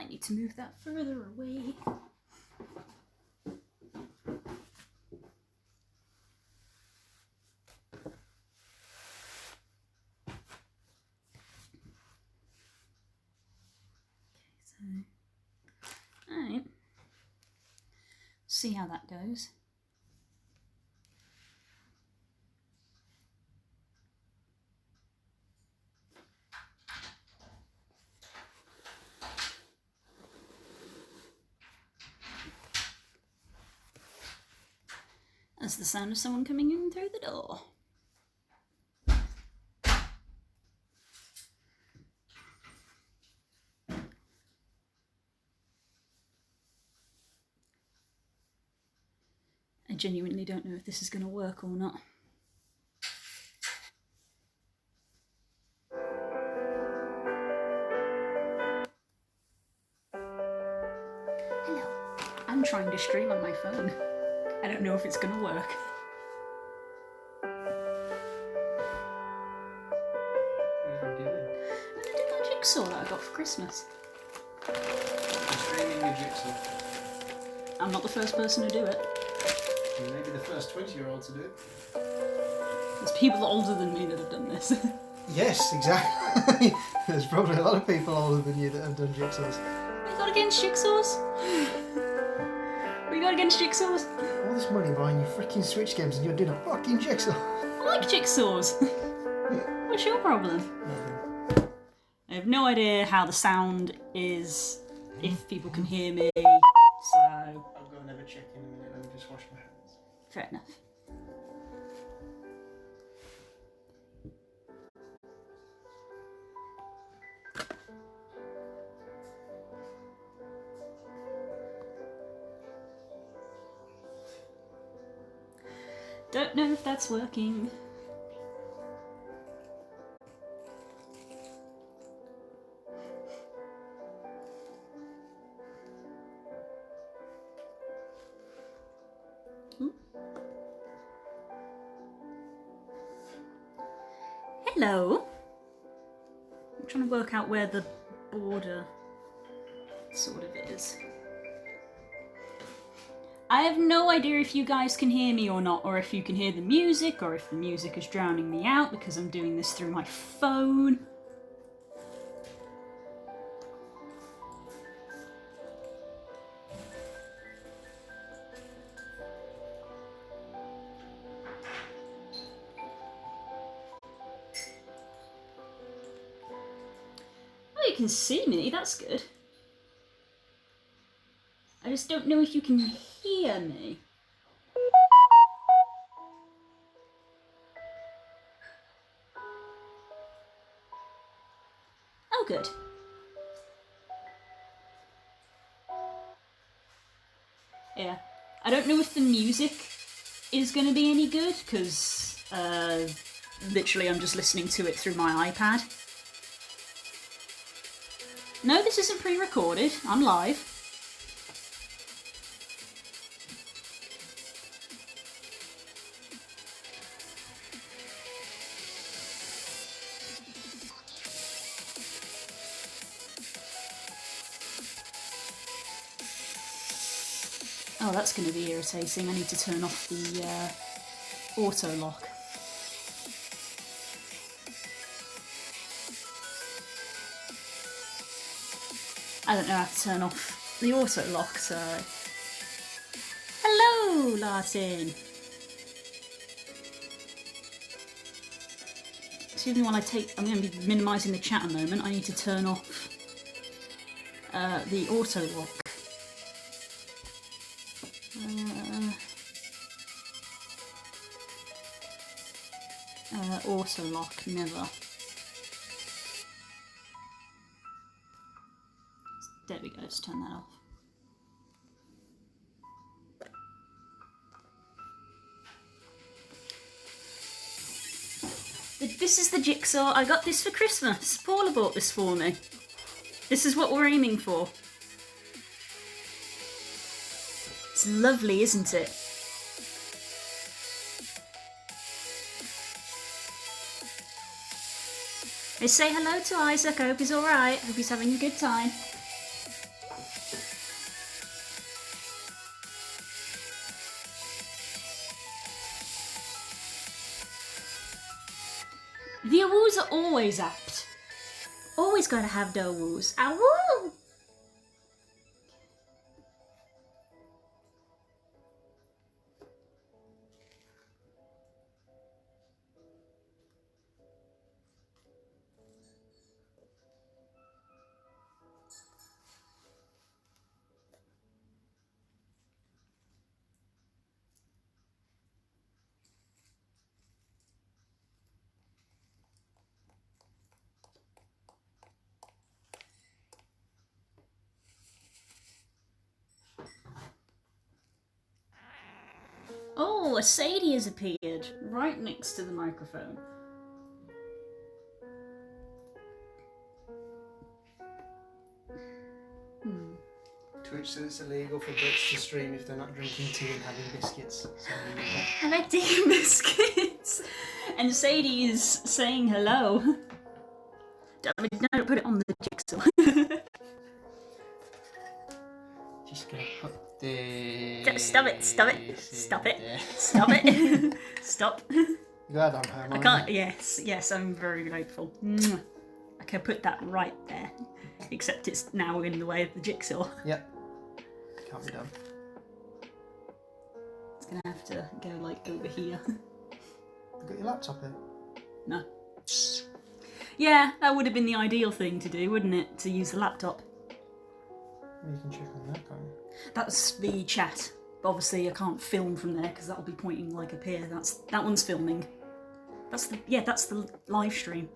I need to move that further away. Alright, see how that goes. That's the sound of someone coming in through the door. I genuinely don't know if this is going to work or not. Hello. I'm trying to stream on my phone. I don't know if it's going to work. What are you doing? I'm going to do my jigsaw that I got for Christmas. You're streaming your jigsaw. I'm not the first person to do it. You may be the first 20-year-old to do it. There's people older than me that have done this. Yes, exactly. There's probably a lot of people older than you that have done jigsaws. What you got against jigsaws? What you got against jigsaws? All this money buying you freaking Switch games and you're doing a fucking jigsaw. I like jigsaws. What's your problem? Nothing. I have no idea how the sound is, if people can hear me, so... I'll go and have a check in a minute and just wash my hands. Fair enough. Don't know if that's working. Hello. I'm trying to work out where the border sort of is. I have no idea if you guys can hear me or not, or if you can hear the music, or if the music is drowning me out because I'm doing this through my phone. Oh, you can see me, that's good. I just don't know if you can hear me. Oh, good. Yeah. I don't know if the music is going to be any good, because literally I'm just listening to it through my iPad. No, this isn't pre-recorded. I'm live. Oh, that's going to be irritating. I need to turn off the auto lock. I don't know how to turn off the auto lock, so... Hello, Martin! Excuse me while I take... I'm going to be minimising the chat a moment. I need to turn off the auto lock. Auto lock, never. There we go, just turn that off. This is the jigsaw. I got this for Christmas. Paula bought this for me. This is what we're aiming for. It's lovely, isn't it? Let's say hello to Isaac. I hope he's alright. I hope he's having a good time. always apt. Always gotta have those. Ow! Oh, a Sadie has appeared right next to the microphone. Twitch says it's illegal for Brits to stream if they're not drinking tea and having biscuits. So I like tea and biscuits. And Sadie is saying hello. Don't put it on the jigsaw. just gonna put this. Stop it! Stop it! Stop it! there. Stop it! Stop. Glad I'm home. I can't. Yes, I'm very grateful. Mwah. I can put that right there. Except it's now in the way of the jigsaw. Yep. Can't be done. It's gonna have to go like over here. You got your laptop here? No. Yeah, that would have been the ideal thing to do, wouldn't it? To use the laptop. You can check on there, can't you? That's the chat. But obviously I can't film from there because that'll be pointing like up here. That one's filming. That's the live stream.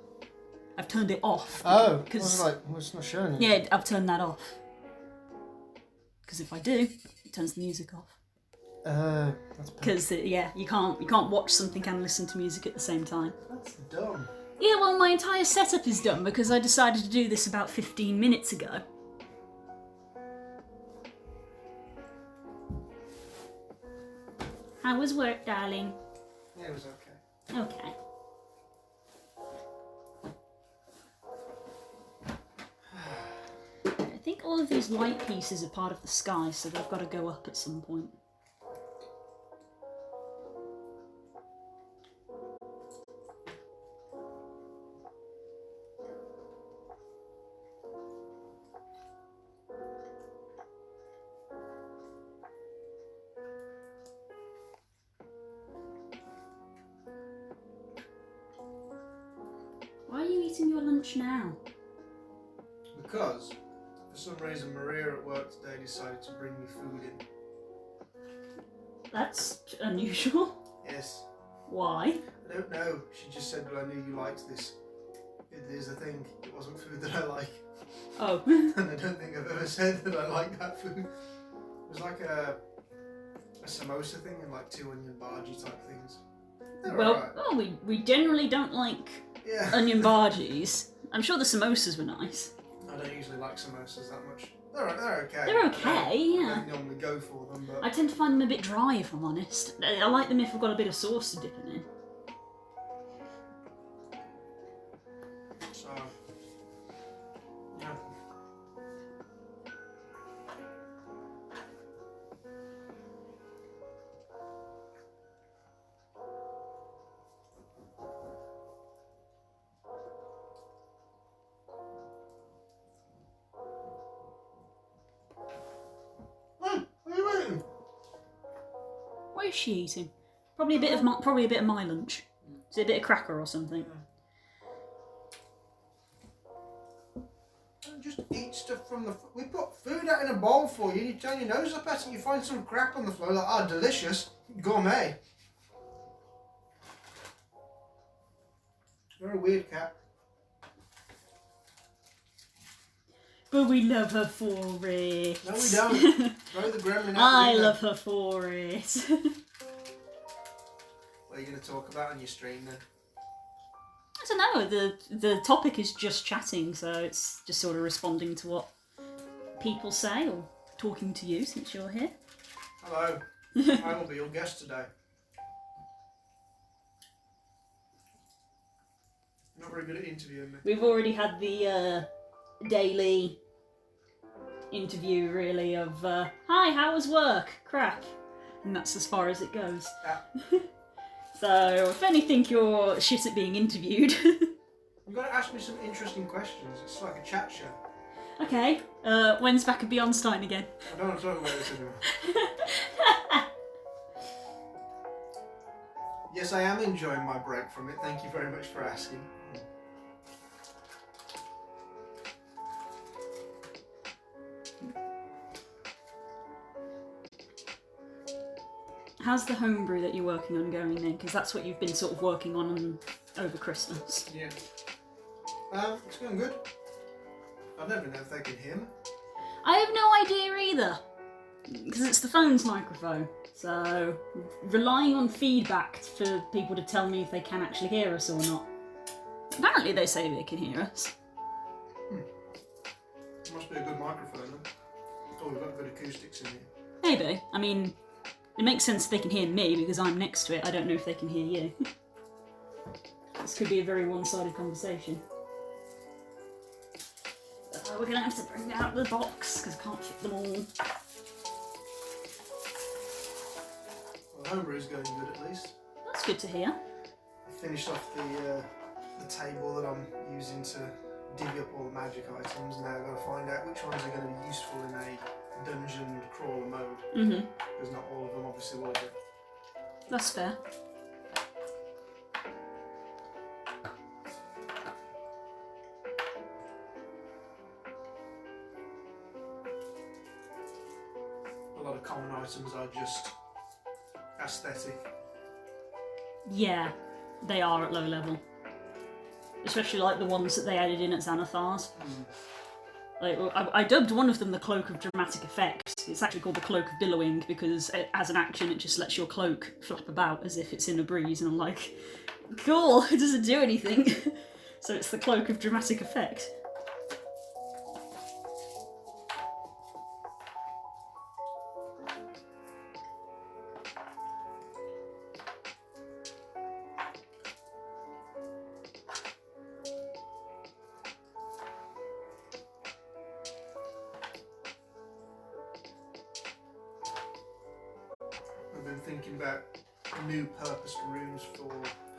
I've turned it off. Oh, because it's not showing you. yeah, I've turned that off. Because if I do, it turns the music off. That's bad. Because you can't watch something and listen to music at the same time. That's dumb. Yeah, well, my entire setup is done because I decided to do this about 15 minutes ago. How was work, darling? Yeah, it was okay. Okay. I think all of these light pieces are part of the sky, so they've got to go up at some point. Why are you eating your lunch now? Because, for some reason, Maria at work today decided to bring me food in. That's unusual. Yes. Why? I don't know. She just said, well, I knew you liked this. It is a thing. It wasn't food that I like. Oh. And I don't think I've ever said that I like that food. It was like a samosa thing and like 2 onion bhaji type things. They're Well, alright. oh, we generally don't like Yeah. onion bhajis. I'm sure the samosas were nice. I don't usually like samosas that much. They're okay. They're okay, yeah. I don't normally go for them, but I tend to find them a bit dry, if I'm honest. I like them if I've got a bit of sauce to dip them in. so yeah. What are you eating? What is she eating? Probably a bit of my lunch. Is it a bit of cracker or something? Don't just eat stuff from the. We put food out in a bowl for you. You turn your nose up at it. You find some crap on the floor. Like, oh, delicious, gourmet. You're a weird cat. But we love her for it. No, we don't. Throw the gremlin out. I the window. love her for it. What are you going to talk about on your stream then? I don't know. The topic is just chatting, so it's just sort of responding to what people say or talking to you since you're here. Hello. I will be your guest today. Not very good at interviewing me. We've already had the daily interview, really, of hi, how was work? Crap. And that's as far as it goes. Yeah. So, if anything, you're shit at being interviewed. You've got to ask me some interesting questions. It's like a chat show. Okay, when's back at Beyond starting again? I don't want to talk about this anymore. Yes, I am enjoying my break from it. Thank you very much for asking. How's the homebrew that you're working on going then? Because that's what you've been sort of working on over Christmas. Yeah. It's going good. I never know if they can hear me. I have no idea either. Because it's the phone's microphone. So, relying on feedback for people to tell me if they can actually hear us or not. Apparently they say they can hear us. It must be a good microphone then. Oh, we've got good acoustics in here. Maybe. I mean, it makes sense they can hear me because I'm next to it. I don't know if they can hear you. This could be a very one-sided conversation. We're going to have to bring out the box because I can't fit them all. Well, the homebrew's going good at least. That's good to hear. I finished off the table that I'm using to divvy up all the magic items. Now I've got to find out which ones are going to be useful in a dungeon crawler mode. Mm-hmm. Because not all of them obviously will be. That's fair. A lot of common items are just aesthetic. Yeah, they are at low level. Especially like the ones that they added in at Xanathar's. Like, I dubbed one of them the Cloak of Dramatic Effect. It's actually called the Cloak of Billowing because as an action it just lets your cloak flap about as if it's in a breeze, and I'm like, cool, it doesn't do anything. So it's the Cloak of Dramatic Effect. I've been thinking about new purposed rooms for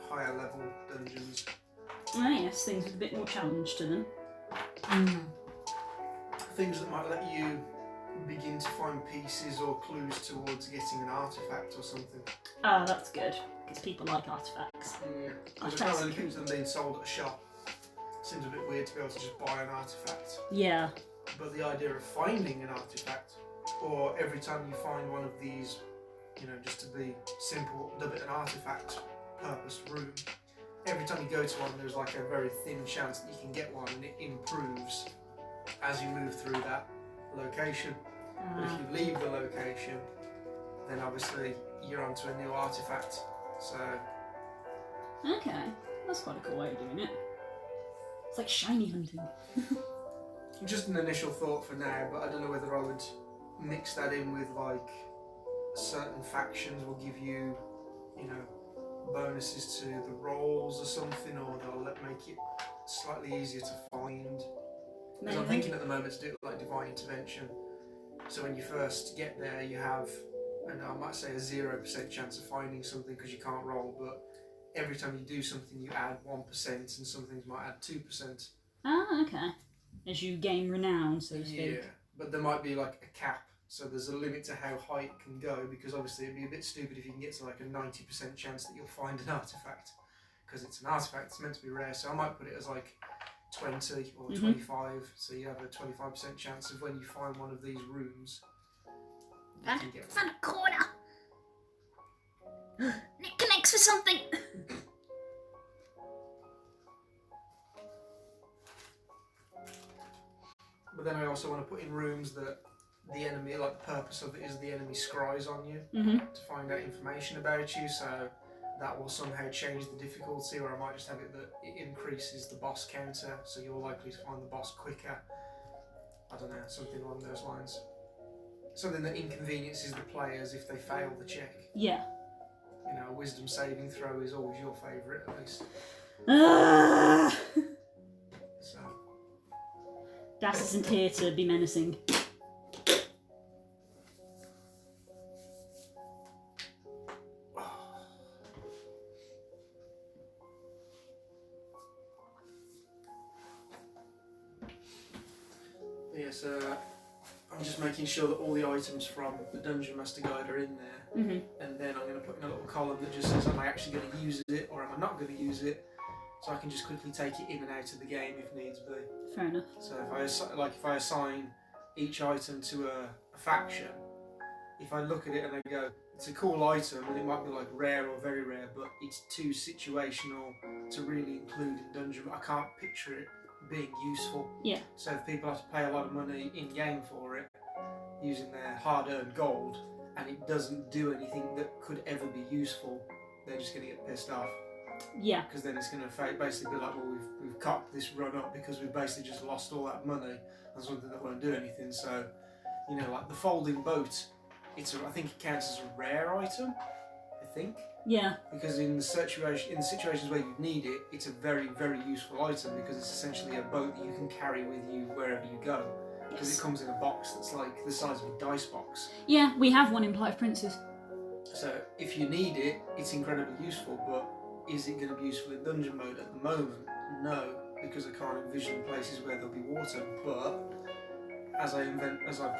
higher level dungeons. Ah yes, things with a bit more challenge to them. Things that might let you begin to find pieces or clues towards getting an artifact or something. Ah, that's good, because people like artifacts. Because I can't really picture them being sold at a shop. Seems a bit weird to be able to just buy an artifact. Yeah. But the idea of finding an artifact, or every time you find one of these, you know, just to be simple, dub it an artifact purposed room, every time you go to one there's like a very thin chance that you can get one, and it improves as you move through that location. But if you leave the location, then obviously you're onto a new artifact. So Okay, that's quite a cool way of doing it. It's like shiny hunting. just an initial thought for now, but I don't know whether I would mix that in with like certain factions will give you, you know, bonuses to the rolls or something, or they'll make it slightly easier to find. Because I'm thinking at the moment to do it like divine intervention. So when you first get there, you have, and I might say a 0% chance of finding something because you can't roll, but every time you do something, you add 1%, and some things might add 2%. Ah, okay. As you gain renown, so to speak. Yeah, but there might be like a cap. So there's a limit to how high it can go, because obviously it'd be a bit stupid if you can get to like a 90% chance that you'll find an artifact, because it's an artifact, it's meant to be rare. So I might put it as like 20 or 25, so you have a 25% chance of when you find one of these rooms. Found a corner! It connects with something! But then I also want to put in rooms that the enemy, like the purpose of it is the enemy scries on you to find out information about you, so that will somehow change the difficulty, or I might just have it that it increases the boss counter, so you're likely to find the boss quicker. I don't know, something along those lines. Something that inconveniences the players if they fail the check. Yeah. You know, a wisdom saving throw is always your favourite, at least. So. Das isn't here to be menacing. Yes, I'm just making sure that all the items from the Dungeon Master Guide are in there, and then I'm going to put in a little column that just says, am I actually going to use it or am I not going to use it? So I can just quickly take it in and out of the game if needs be. Fair enough. So if I assign each item to a faction, if I look at it and I go, it's a cool item and it might be like rare or very rare, but it's too situational to really include in dungeon. I can't picture it being useful. Yeah. So if people have to pay a lot of money in game for it, using their hard-earned gold, and it doesn't do anything that could ever be useful, they're just going to get pissed off. Yeah. Because then it's going to basically be like, well, we've cocked this run up because we've basically just lost all that money on something that won't do anything. So, you know, like the folding boat, I think it counts as a rare item. I think. Yeah. Because in the situations where you need it, it's a very, very useful item because it's essentially a boat that you can carry with you wherever you go. Because it comes in a box that's like the size of a dice box. Yeah, we have one in Plight of Princes. So if you need it, it's incredibly useful, but is it going to be useful in dungeon mode at the moment? No, because I can't envision places where there'll be water. But as I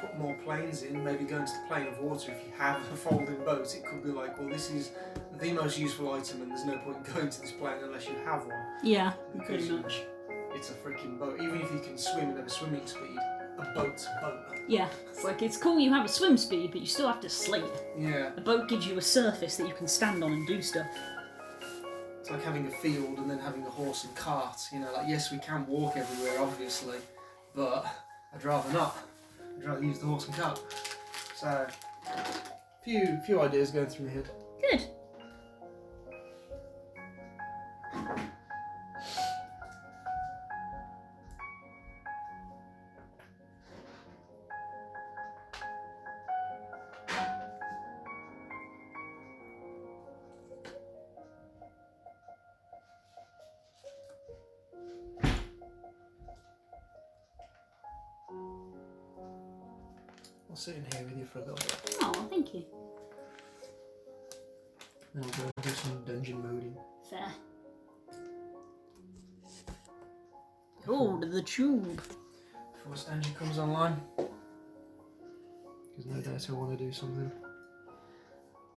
put more planes in, maybe going to the plane of water, if you have a folding boat, it could be like, well, this is the most useful item and there's no point in going to this plane unless you have one. Yeah, because pretty much. It's a freaking boat. Even if you can swim and have a swimming speed, a boat's a boat. Yeah, it's like, it's cool you have a swim speed, but you still have to slate. Yeah. A boat gives you a surface that you can stand on and do stuff. It's like having a field and then having a horse and cart. You know, like, yes, we can walk everywhere, obviously, but I'd rather not. I'd rather use the horse and cart. So, few ideas going through my head. Good. I'll sit in here with you for a little bit. Oh, thank you. Then I'll go and do some dungeon moding. Fair. Oh, to the tube. Before Stangy comes online. Because no doubt he'll want to do something.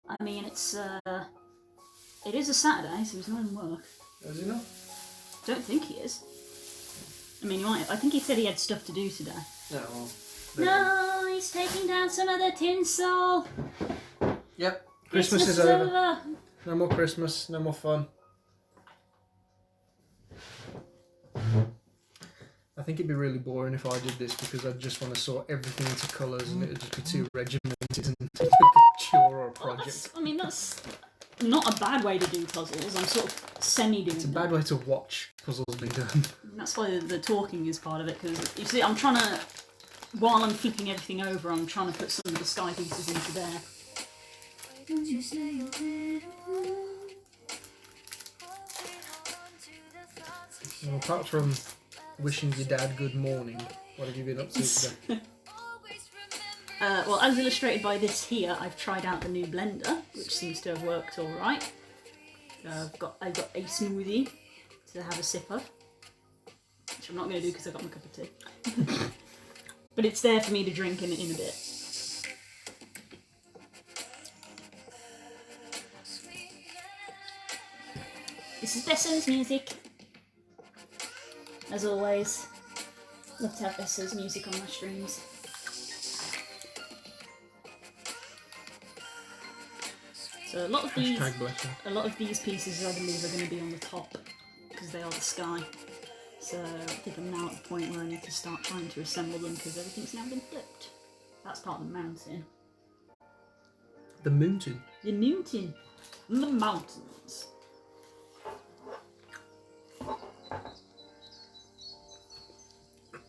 I mean, it is a Saturday, so he's not in work. Is he not? Don't think he is. I mean, he might. I think he said he had stuff to do today. No, well. No, he's taking down some of the tinsel. Yep. Christmas is over. No more Christmas, no more fun. I think it'd be really boring if I did this because I'd just want to sort everything into colours and it'd just be too regimented and a chore or a project. I mean, that's not a bad way to do puzzles. I'm sort of semi-doing It's a bad way to watch puzzles being done. That's why the talking is part of it, because you see, I'm trying to, while I'm flipping everything over, I'm trying to put some of the sky pieces into there. Well, apart from wishing your dad good morning, what have you been up to today? Well, as illustrated by this here, I've tried out the new blender, which seems to have worked all right. I've got a smoothie to have a sip of, which I'm not going to do because I've got my cup of tea. But it's there for me to drink in a bit. This is Besso's music. As always, love to have Besso's music on my streams. So a lot of these pieces, I believe, are going to be on the top because they are the sky. So I think I'm now at the point where I need to start trying to assemble them because everything's now been flipped. That's part of the mountain. The mountain? The mountain. The mountains.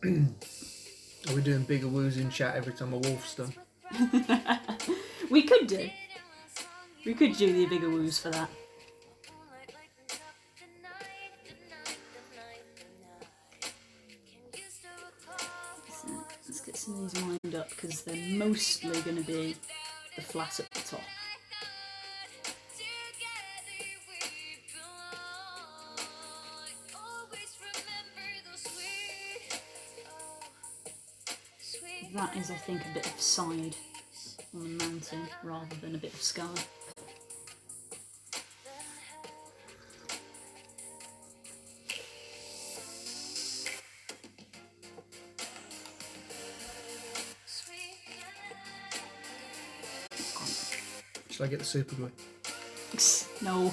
Are we doing bigger woos in chat every time a wolf's done? We could do. We could do the bigger woos for that. So, let's get some of these lined up because they're mostly going to be the flat at the top. that is, I think, a bit of side on the mountain rather than a bit of sky. Shall I get the super glue? No.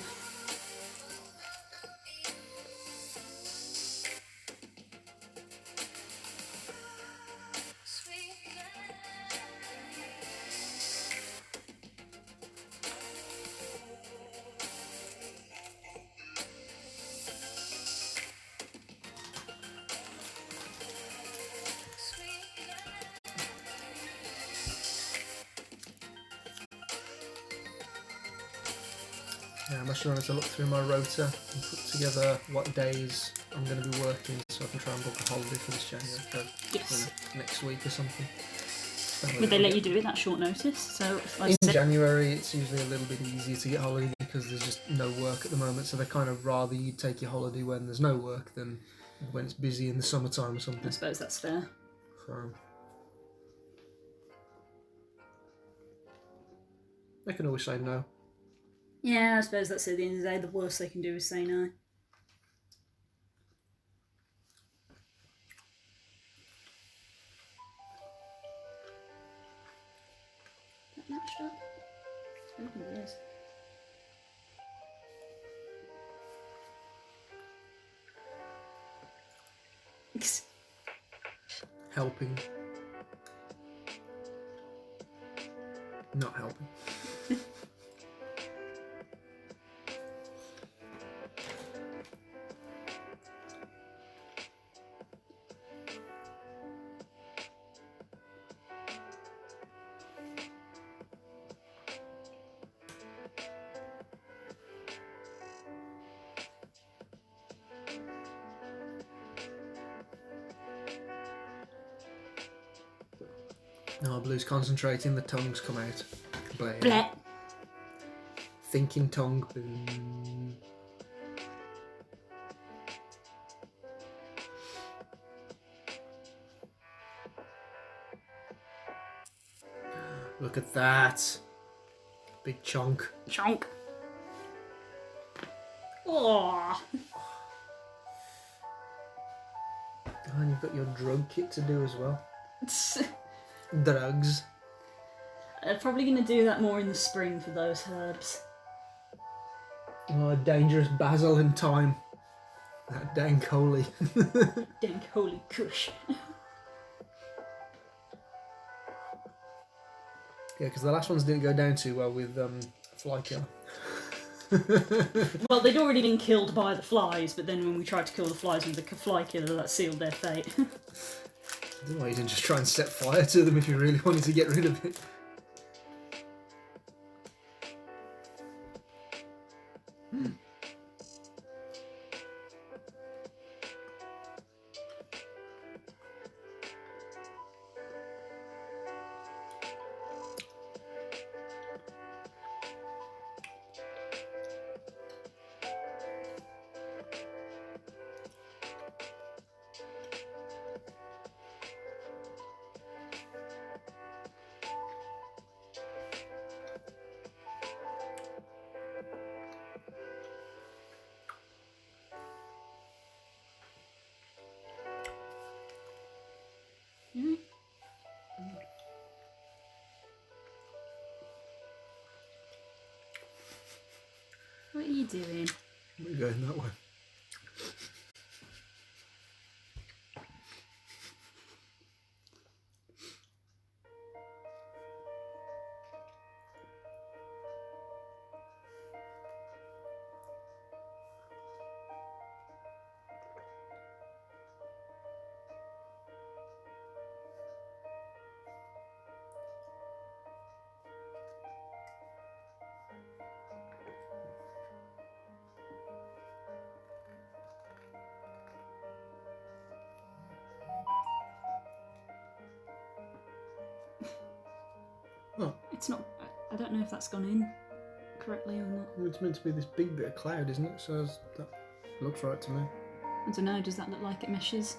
Yeah, I'm actually going to look through my rota and put together what days I'm going to be working so I can try and book a holiday for this January. Yes. Next week or something. Would they let you do it that short notice? So in January, it's usually a little bit easier to get holiday because there's just no work at the moment. So they kind of rather you take your holiday when there's no work than when it's busy in the summertime or something. I suppose that's fair. So they can always say no. Yeah, I suppose that's it. At the end of the day, the worst they can do is say no. That matched up? I don't think it is. Helping. Not helping. No, Blue's concentrating, the tongues come out. Bleh. Bleh. Thinking tongue. Boom. Look at that. Big chunk. Chonk. Oh. And you've got your drug kit to do as well. Drugs. I'm probably going to do that more in the spring for those herbs. Oh, dangerous basil and thyme. That dank holy. Dank holy kush. Yeah, because the last ones didn't go down too well with fly killer. Well, they'd already been killed by the flies, but then when we tried to kill the flies with the fly killer, that sealed their fate. I don't know why you didn't just try and set fire to them if you really wanted to get rid of it. What are you doing? We're going that way. Oh. It's not. I don't know if that's gone in correctly or not. Well, it's meant to be this big bit of cloud, isn't it? So that looks right to me. I don't know. Does that look like it meshes?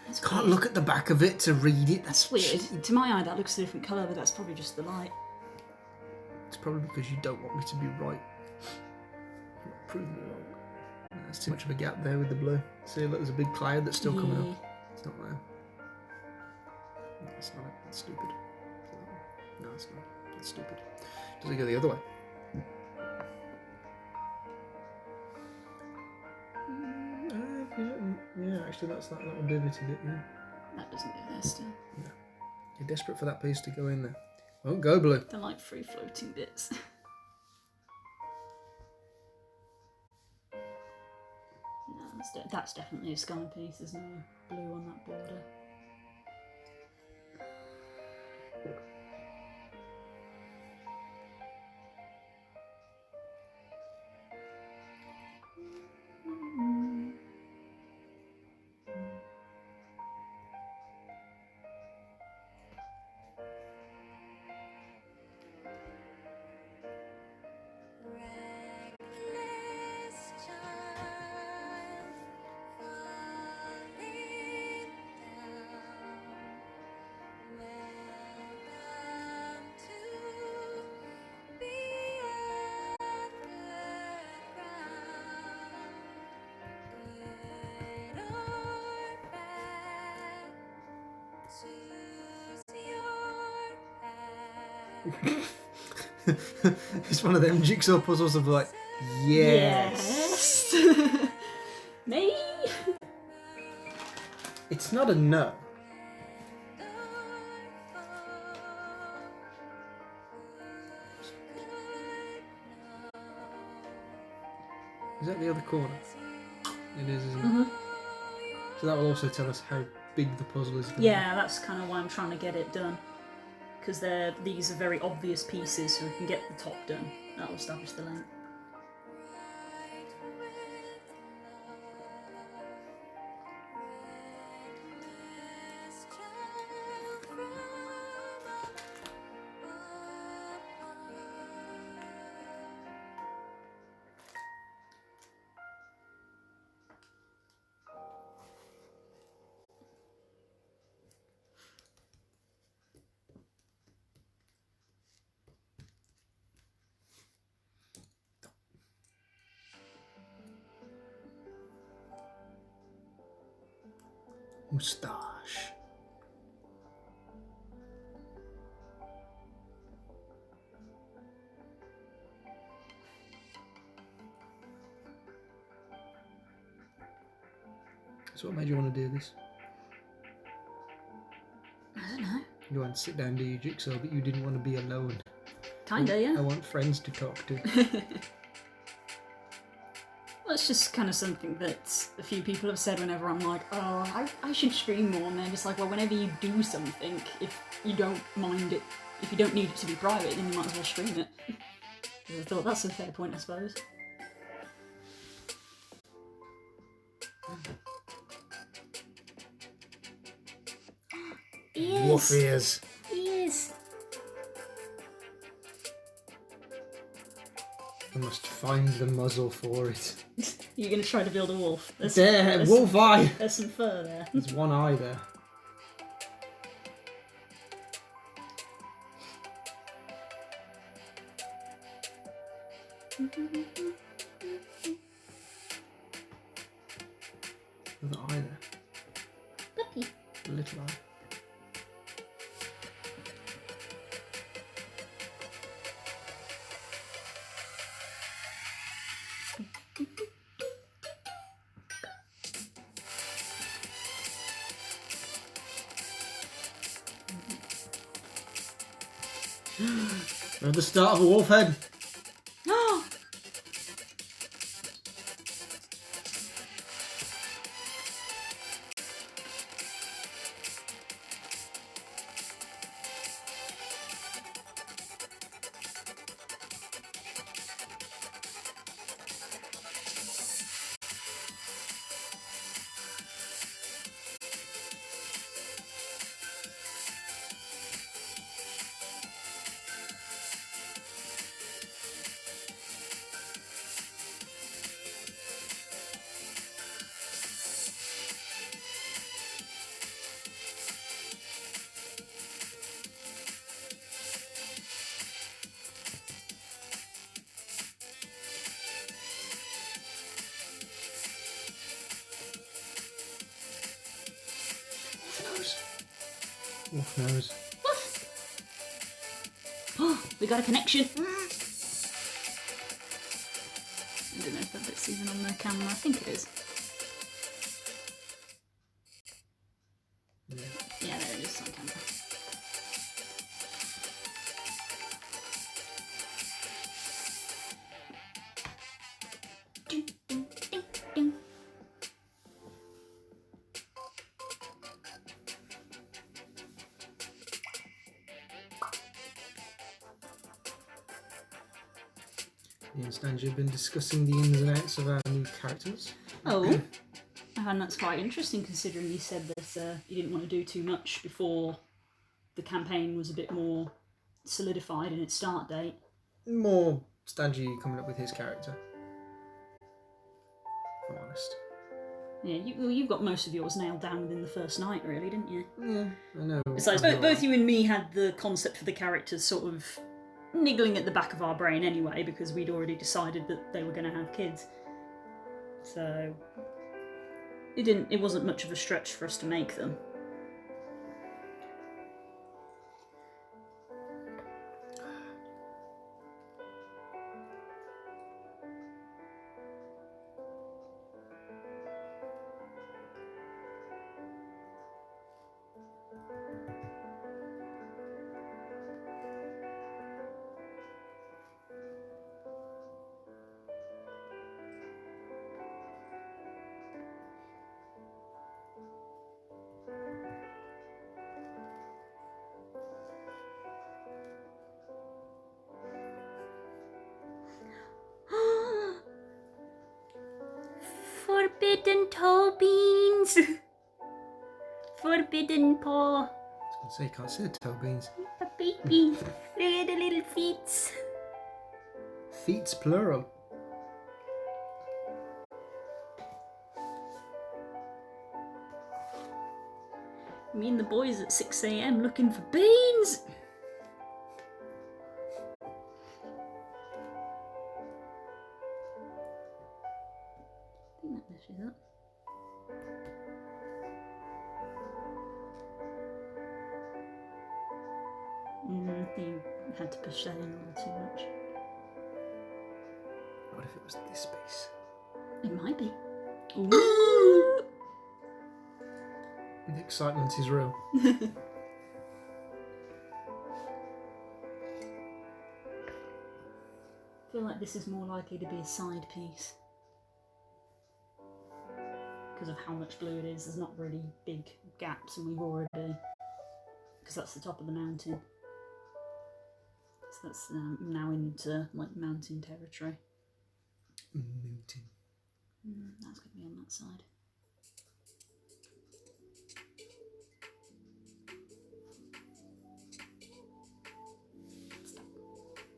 That's Can't weird. look at the back of it to read it. That's weird. To my eye, that looks a different colour, but that's probably just the light. It's probably because you don't want me to be right. Prove me wrong. There's too much of a gap there with the blue. See, look, there's a big cloud that's still coming up. It's not there. No, it's not. It's stupid. No, it's not. It's stupid. Does it go the other way? Yeah, actually, that one did it. Yeah. That doesn't go there still. No. You're desperate for that piece to go in there. Won't go blue. They're like free floating bits. No, that's definitely a sky piece. There's no blue on that border. It's one of them jigsaw puzzles of like, yes. Yes. Me. It's not a no. Is that the other corner? It is, isn't it? Mm-hmm. So that will also tell us how big the puzzle is. Yeah, that's kind of why I'm trying to get it done. Because these are very obvious pieces, so we can get the top done. That will establish the length. Moustache. So what made you want to do this? I don't know. You want to sit down and do your jigsaw, but you didn't want to be alone. Kinda, I yeah. want friends to talk to. Well, it's just kind of something that a few people have said whenever I'm like, oh, I should stream more, and they're just like, well, whenever you do something, if you don't mind it, if you don't need it to be private, then you might as well stream it. I thought that's a fair point, I suppose. Wolf ears. Ears. I must find the muzzle for it. You're going to try to build a wolf. There, wolf eye. There's some fur there. There's one eye there. There's an eye there. Puppy. A little eye. At the start of a wolf head. Wolf knows. Oh, we got a connection. I don't know if that bit's even on the camera. I think it is. Yeah. Yeah, there it is on camera. Ding, ding, ding, ding. Me and Stanji have been discussing the ins and outs of our new characters. Oh, and that's quite interesting considering you said that you didn't want to do too much before the campaign was a bit more solidified in its start date. More Stanji coming up with his character. If I'm honest. Yeah, you've got most of yours nailed down within the first night, really, didn't you? Yeah, I know. Besides, both you and me had the concept for the characters sort of niggling at the back of our brain anyway, because we'd already decided that they were going to have kids. So it wasn't much of a stretch for us to make them. Forbidden toe beans! Forbidden paw! I was going to say, you can't see the toe beans. A baby! Look at the little feet! Feet's plural. Me and the boys at 6 AM looking for beans! I think that meshes up. You had to push that in a little too much. What if it was this piece? It might be. Ooh. The excitement is real. I feel like this is more likely to be a side piece. Because of how much blue it is, there's not really big gaps, and we've already... Because that's the top of the mountain. So that's now into like mountain territory. Mountain. That's going to be on that side.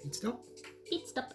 Pit stop. Pit stop.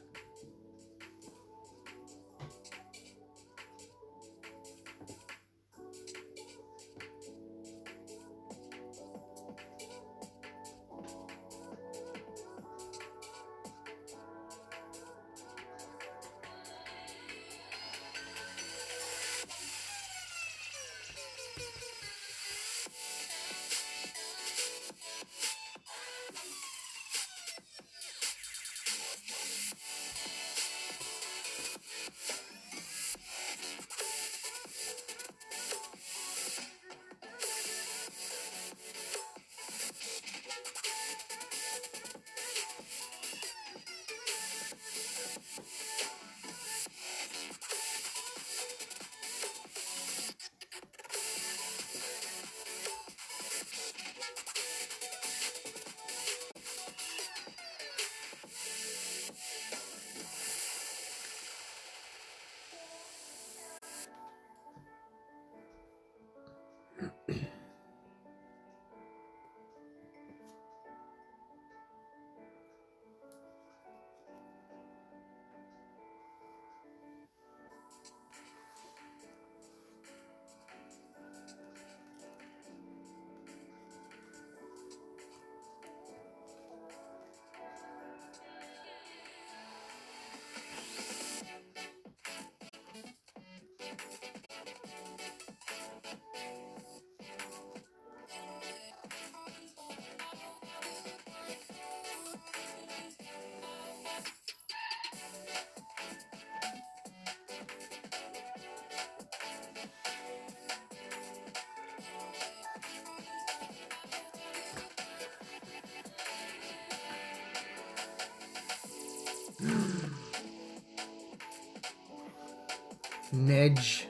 Nedge.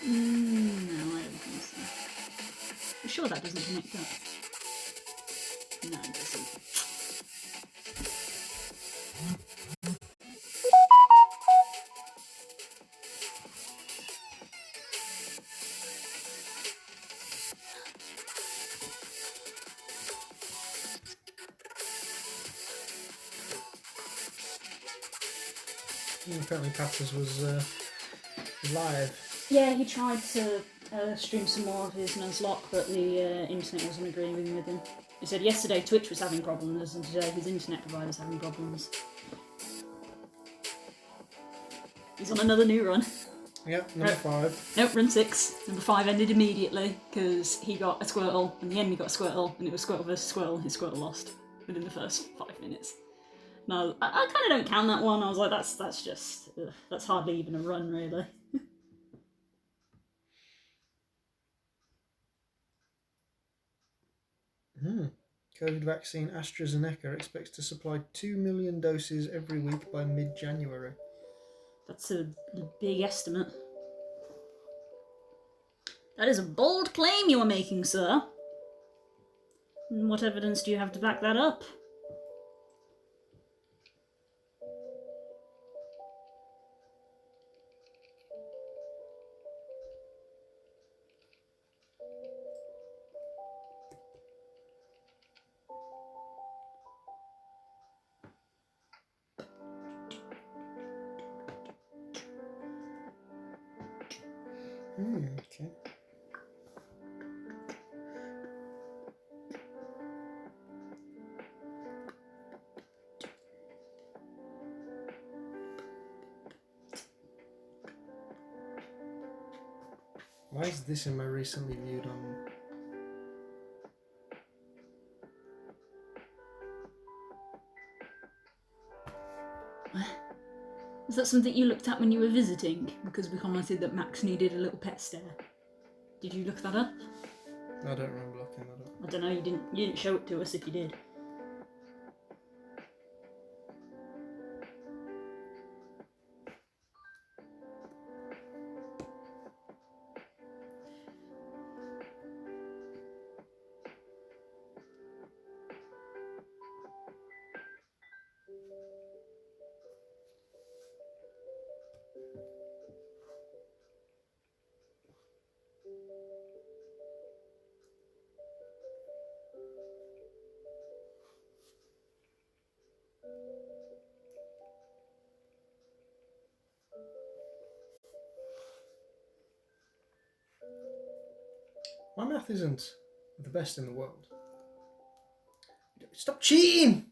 No, I don't think so. I'm sure that doesn't connect up. No, it doesn't. Apparently Patters was live. Yeah, he tried to stream some more of his Nuzlocke, but the internet wasn't agreeing with him. He said yesterday Twitch was having problems, and today his internet provider's having problems. He's on another new run. Yep, number 5. Nope, run 6. Number 5 ended immediately because he got a Squirtle, and the enemy got a Squirtle, and it was Squirtle versus Squirtle, and his Squirtle lost within the first 5 minutes. No, I kind of don't count that one. I was like, that's just that's hardly even a run, really. COVID vaccine AstraZeneca expects to supply 2 million doses every week by mid-January. That's a big estimate. That is a bold claim you are making, sir. And what evidence do you have to back that up? Okay. Why is this in my recently viewed on? Is that something you looked at when you were visiting? Because we commented that Max needed a little pet stare. Did you look that up? I don't remember looking that up. I don't know, you didn't show it to us if you did. My math isn't the best in the world. Stop cheating!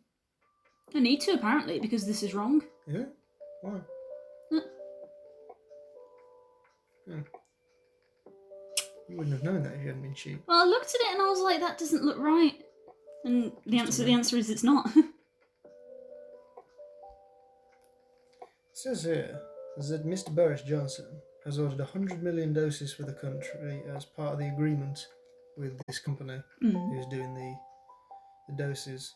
I need to, apparently, because this is wrong. Yeah? Why? Yeah. You wouldn't have known that if you hadn't been cheating. Well, I looked at it and I was like, that doesn't look right. And the answer is it's not. It says here that Mr. Boris Johnson has ordered 100 million doses for the country as part of the agreement with this company who's doing the doses.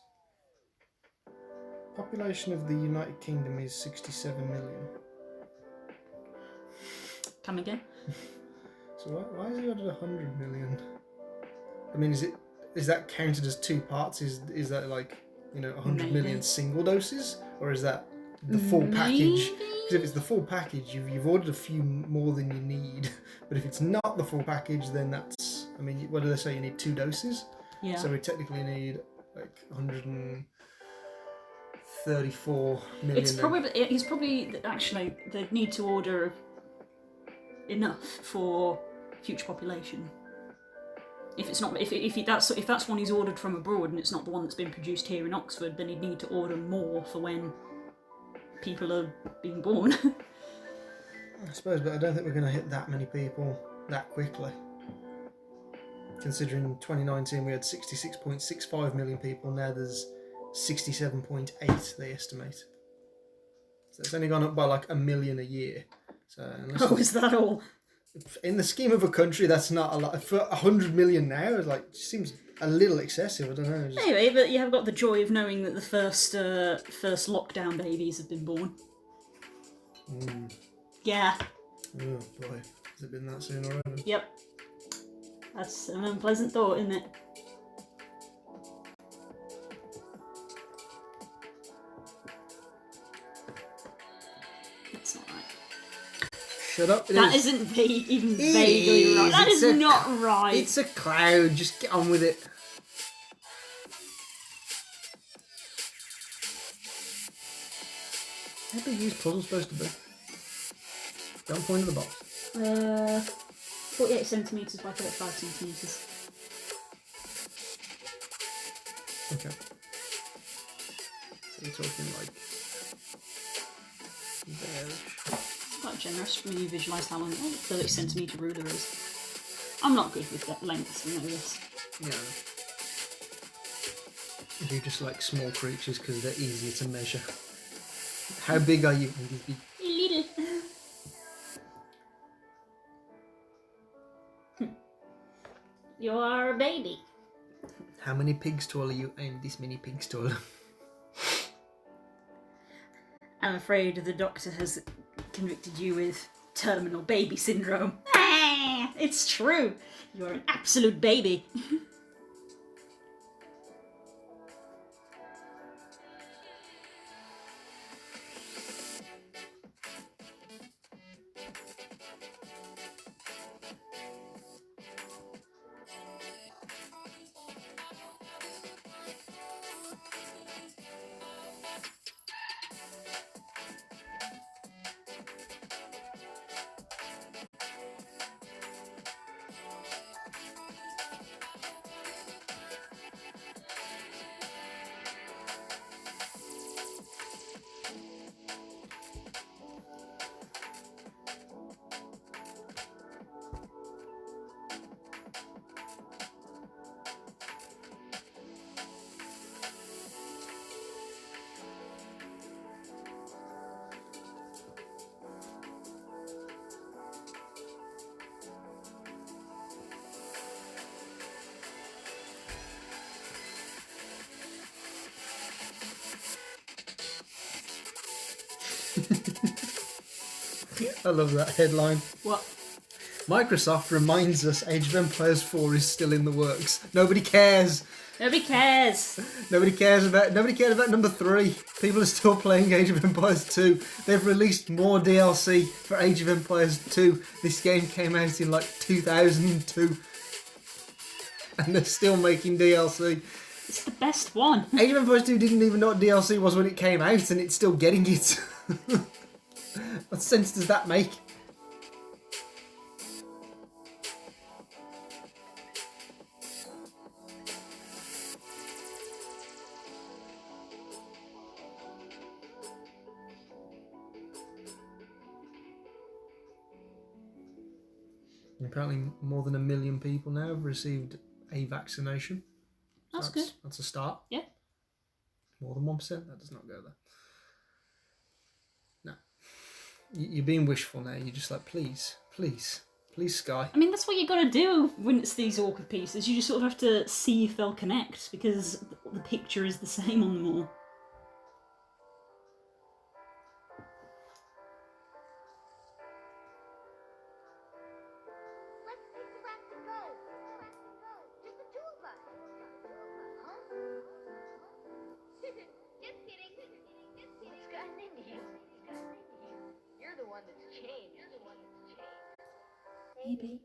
Population of the United Kingdom is 67 million. Come again? So why has he ordered 100 million? I mean, is that counted as 2 parts? Is that like, 100 million single doses, or is that the full package? Because if it's the full package, you've ordered a few more than you need. But if it's not the full package, then that's, I mean, what do they say? You need 2 doses. Yeah. So we technically need like 134 million. It's probably actually they need to order enough for future population. If it's not, if that's one he's ordered from abroad and it's not the one that's been produced here in Oxford, then he'd need to order more for when people are being born. I suppose, but I don't think we're going to hit that many people that quickly. Considering 2019 we had 66.65 million people, now there's 67.8 they estimate. So it's only gone up by like 1 million a year. So unless Is that all? in the scheme of a country, that's not a lot. For 100 million now, it's like seems a little excessive. I don't know. Just... Anyway, but you have got the joy of knowing that the first lockdown babies have been born. Yeah. Oh boy, has it been that soon already? Yep. That's an unpleasant thought, isn't it? That's not right. Shut up! That isn't even vaguely right. That is not right. It's a cloud. Just get on with it. How big is puzzle supposed to be? Don't point at the box. 48 centimetres by 35 centimetres. Okay. So you're talking like there. Quite generous when you visualise how long a 30 centimetre ruler is. I'm not good with that lengths, you know this. Yeah. You just like small creatures because they're easier to measure. How big are you? Little. You are a baby. How many pigs tall are you? I'm this many pigs tall. I'm afraid the doctor has convicted you with terminal baby syndrome. It's true. You're an absolute baby. I love that headline. What? Microsoft reminds us Age of Empires 4 is still in the works. Nobody cares. Nobody cares. Nobody cared about number 3. People are still playing Age of Empires 2. They've released more DLC for Age of Empires 2. This game came out in like 2002. And they're still making DLC. It's the best one. Age of Empires 2 didn't even know what DLC was when it came out, and it's still getting it. What sense does that make? Apparently more than 1 million people now have received a vaccination. That's good. That's a start. Yeah. More than 1%? That does not go there. No. You're being wishful now. You're just like, please, please, please, Sky. I mean, that's what you got to do when it's these awkward pieces. You just sort of have to see if they'll connect, because the picture is the same on them all. Maybe.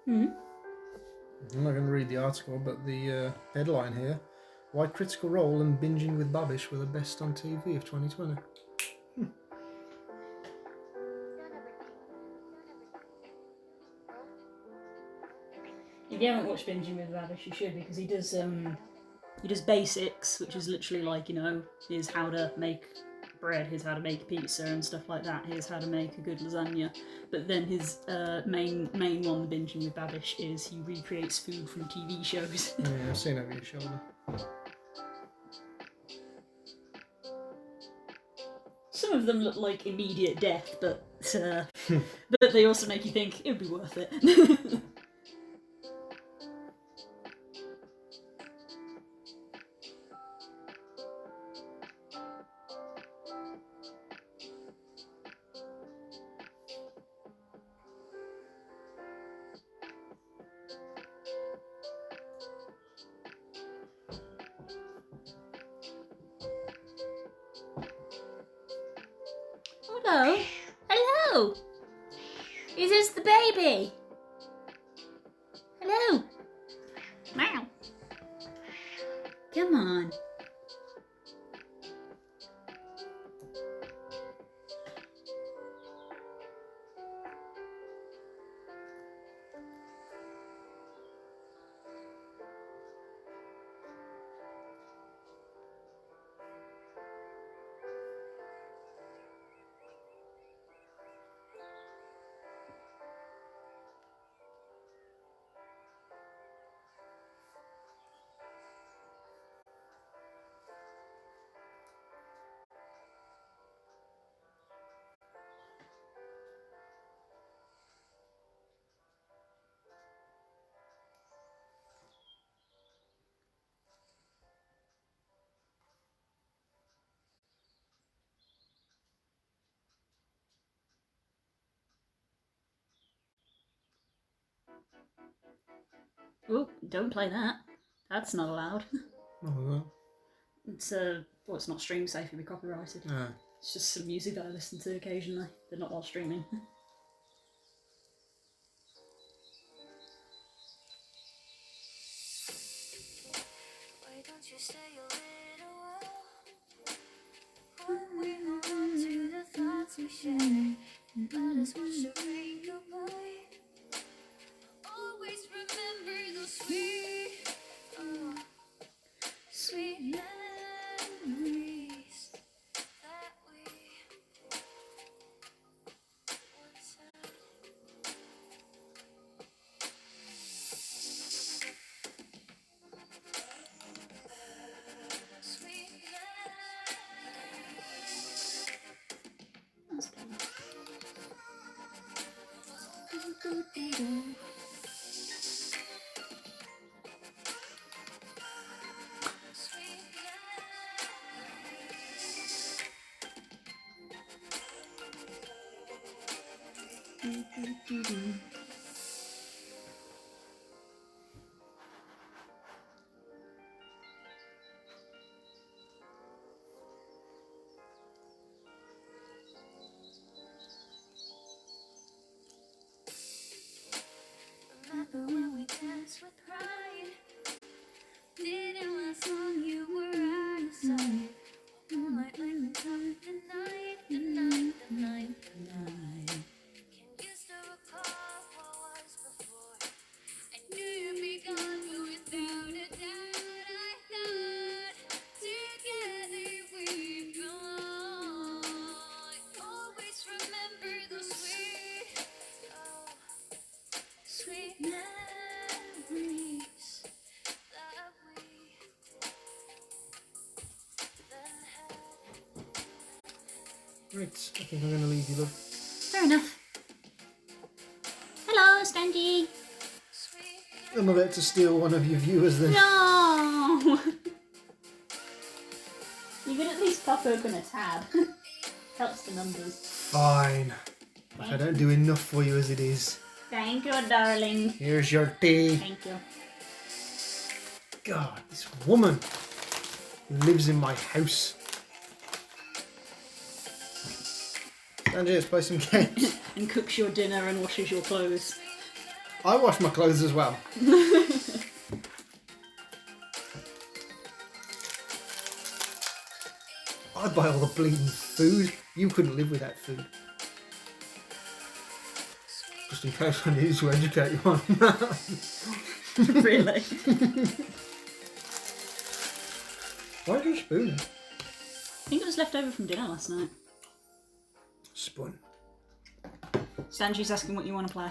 Hmm. I'm not going to read the article, but the headline here: Why Critical Role and Binging with Babish were the best on TV of 2020. If you haven't watched Binging with Radish, you should, because he does basics, which is literally like, you know, here's how to make bread, here's how to make pizza and stuff like that, here's how to make a good lasagna. But then his main one, Binging with Babish, is he recreates food from TV shows. Yeah, I've seen over your shoulder. Some of them look like immediate death, but they also make you think it would be worth it. Hello? Hello? Is this the baby? Hello? Meow. Come on. Oh, don't play that. That's not allowed. Oh, It's well, it's not stream safe, it'd be copyrighted. no. It's just some music that I listen to occasionally, but not while streaming. Why don't you stay a little while? When we hold on to the thoughts we share, let us watch the rain go by. Always remember those sweet, oh, sweet memories that we once had. Sweet That's good. Remember when we danced with pride? Didn't last long, you were out of sight. Moonlight like the time, the night, the night, the night, the night. Can you still recall what was before? I knew you'd be gone, but without a doubt, I thought together we'd go on. Always remember those sweet, oh, sweet memories that we then had. Right, I think I'm going to leave you, love. Fair enough. Hello, Stangy. Sweet I'm about to steal one of your viewers then. No! You could at least pop open a tab. Helps the numbers. Fine. But I don't do enough for you as it is. Thank you, darling. Here's your tea. Thank you. God, this woman who lives in my house. Sanjay, let's play some games. And cooks your dinner and washes your clothes. I wash my clothes as well. I buy all the bleeding food. You couldn't live without food. Just in case I need to educate you on that. Really? Why do you spoon? I think it was left over from dinner last night. Spoon. Stanju's asking what you want to play.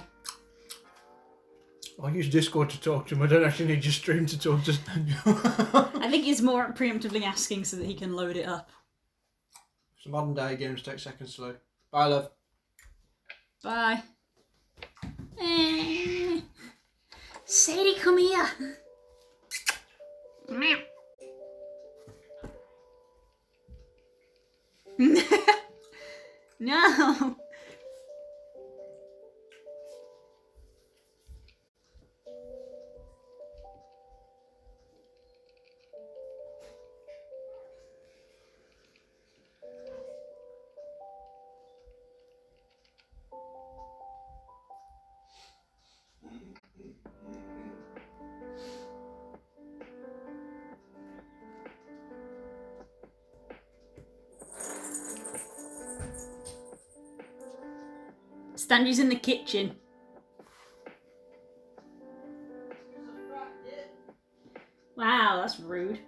I use Discord to talk to him. I don't actually need your stream to talk to Stanju. I think he's more preemptively asking so that he can load it up. Some modern day games take seconds to load. Bye, love. Bye. Sadie, come here. No. Stanley's in the kitchen. Wow, that's rude.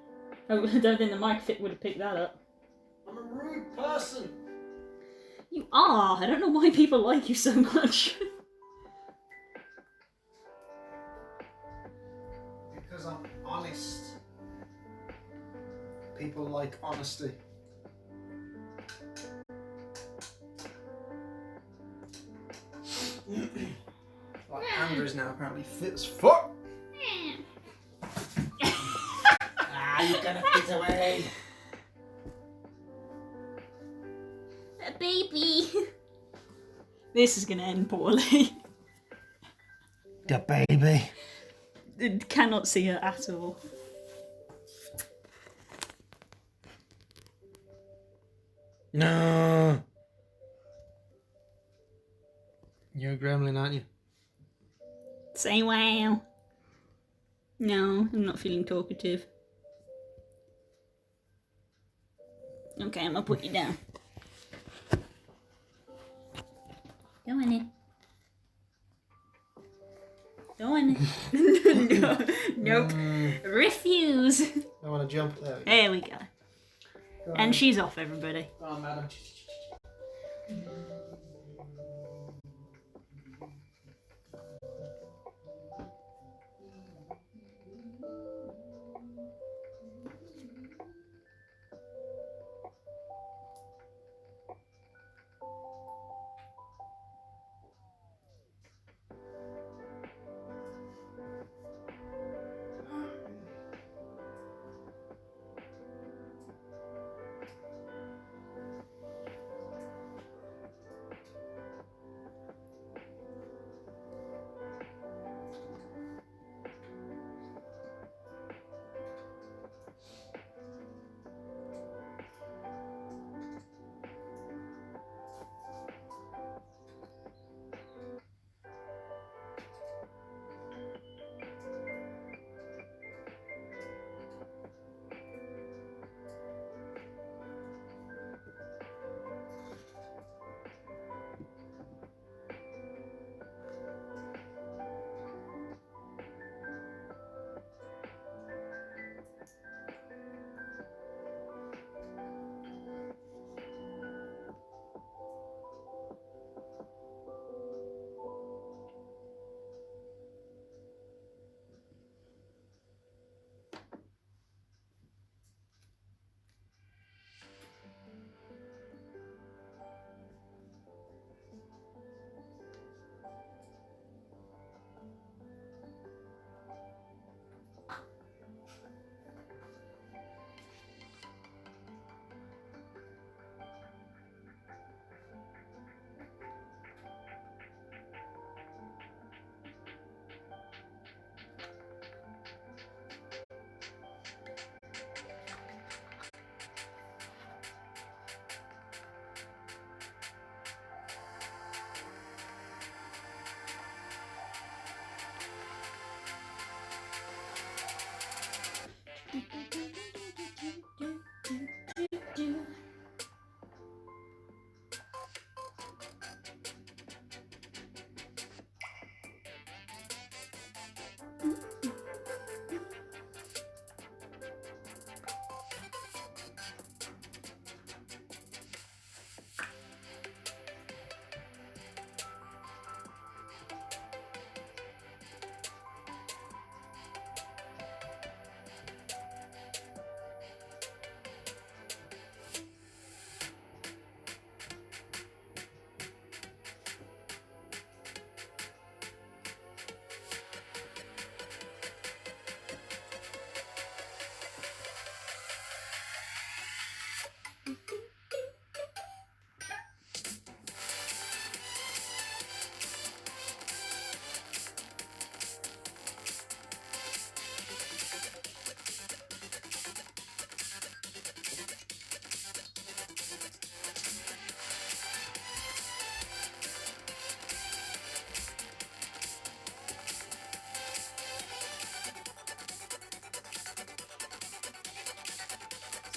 Oh, I don't think the mic fit would have picked that up. I'm a rude person. You are. I don't know why people like you so much. Because I'm honest. People like honesty. Like Andrew's now apparently fit as fuck. You're gonna fit away. A baby. This is gonna end poorly. The baby. I cannot see her at all. No. You're a gremlin, aren't you? Say wow. No, I'm not feeling talkative. Okay, I'm gonna put you down. Go on in. Go on in. No, nope. Refuse. I want to jump there. There we go. And she's off, everybody. Oh, madam.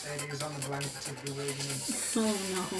Head is on the blanket of bewilderment. Oh no.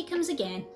she comes again.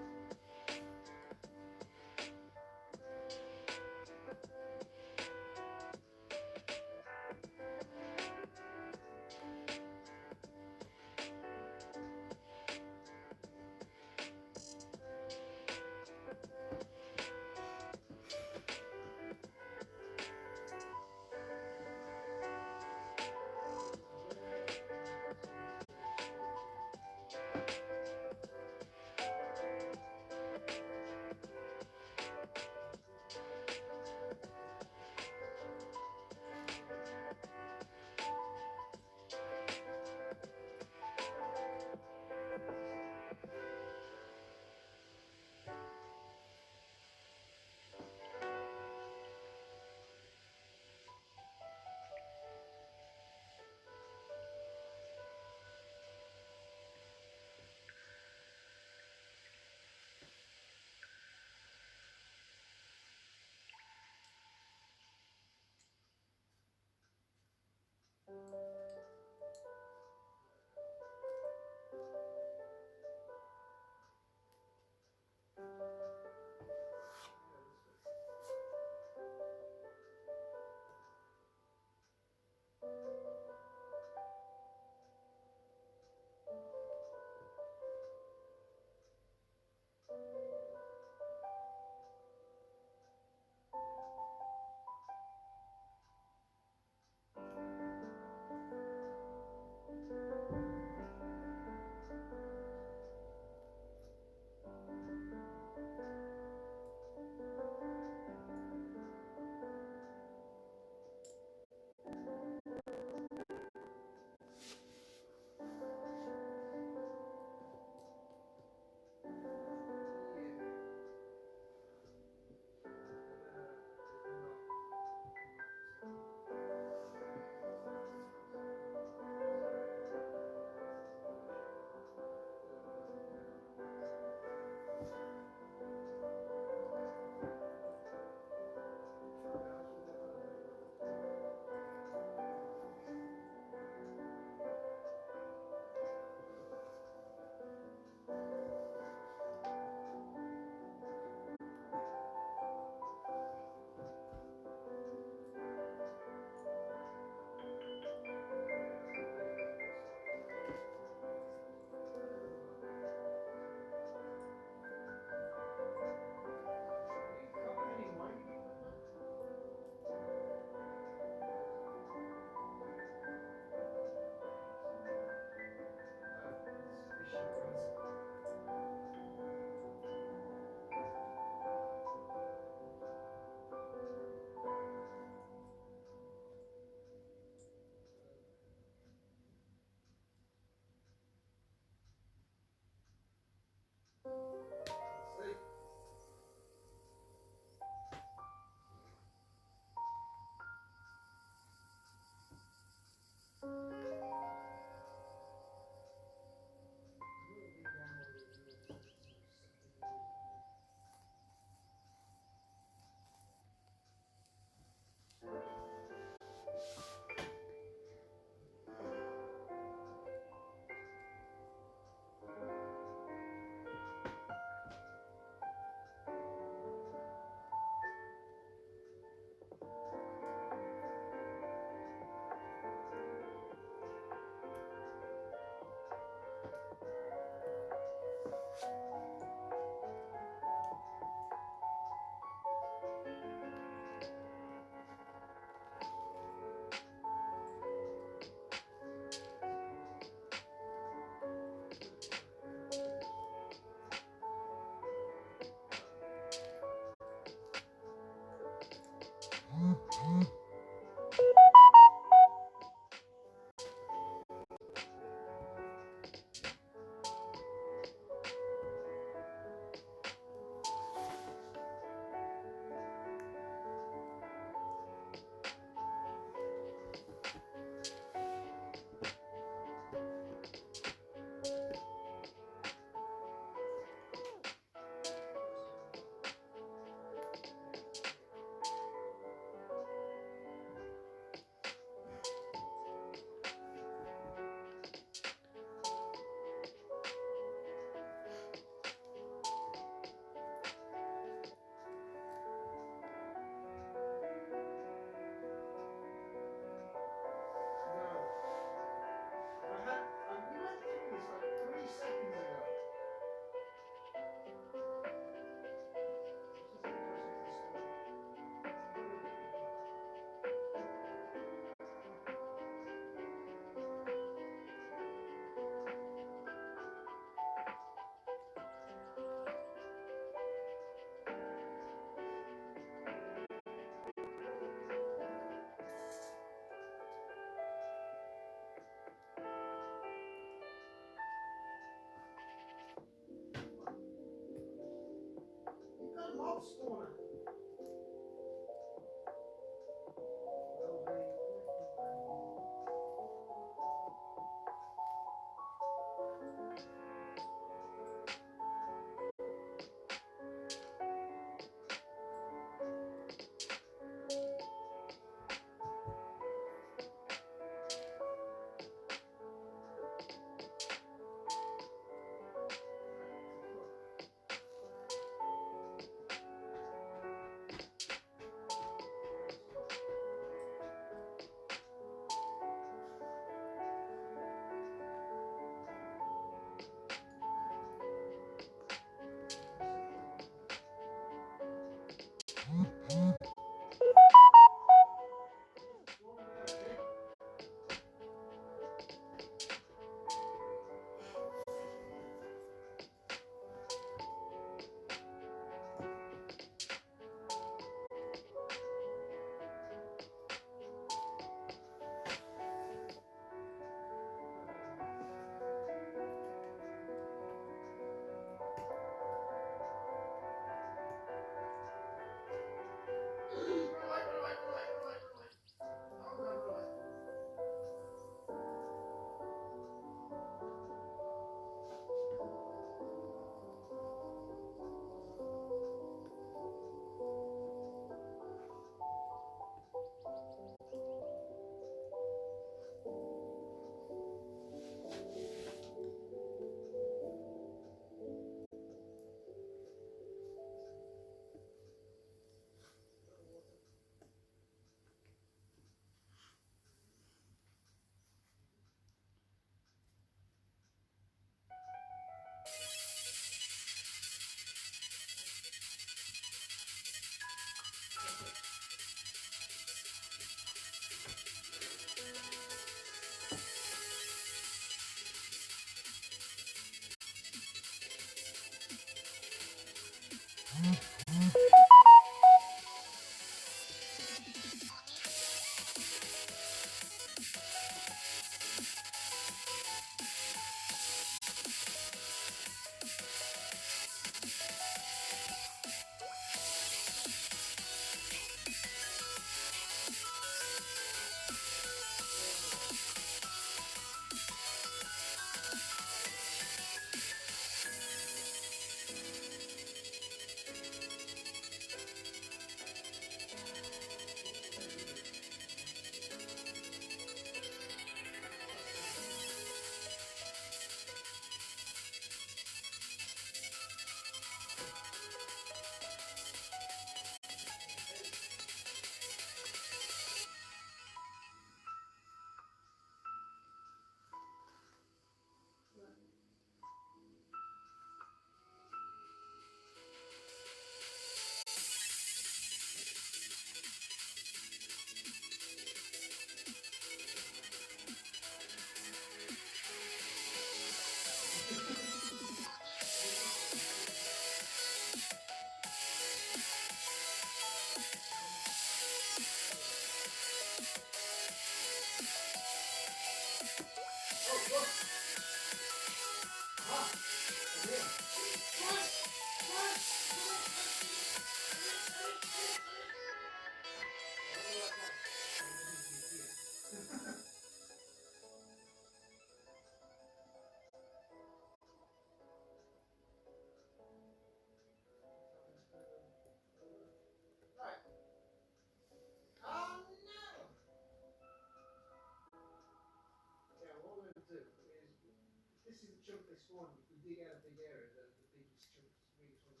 this is the chunk they spawn. If we dig out a big area, the biggest chunk is the biggest one.